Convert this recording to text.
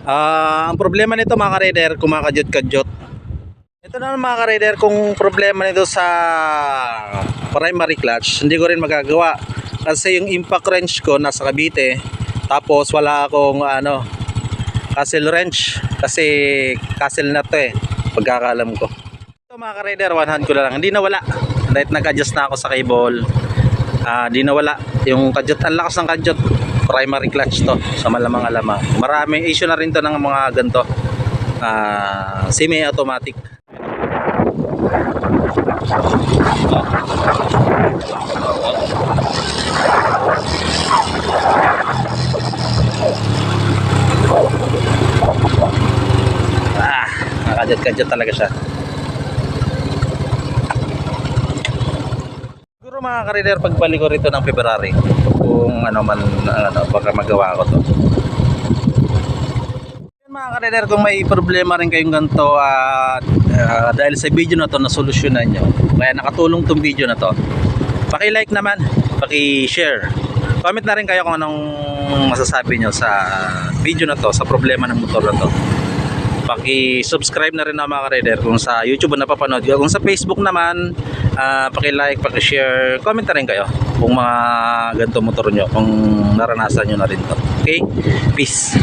Ang problema nito mga ka-rider, kumakadyot-kadyot. Ito na mga ka-rider, kung problema nito sa primary clutch, hindi ko rin magagawa. Kasi yung impact wrench ko nasa Cavite, tapos wala akong castle wrench. Kasi castle na to pagkakalam ko. Ito mga ka-rider, one hand ko na lang. Hindi nawala. Dahil nag-adjust na ako sa cable. Di nawala. Yung kadyot, ang lakas ng kadyot. Primary clutch to, sa malamang-alamang. Maraming issue na rin to ng mga ganito. Semi-automatic. Nakadyot-kadyot talaga siya. Siguro mga ka-rider, pagbalik ko rito ng February, kung baka magawa ko to. Mga ka-rider, kung may problema rin kayong ganito at dahil sa video na to nasolusyonan nyo, kaya nakatulong tong video na to, paki-like naman, paki-share, comment na rin kayo kung anong masasabi nyo sa video na to, sa problema ng motor na to. Paki-subscribe na rin na mga ka-rider kung sa YouTube na napapanood ko. Kung sa Facebook naman, paki-like, paki-share, comment na rin kayo kung mga ganito motor nyo, kung naranasan nyo na rin to. Okay, peace.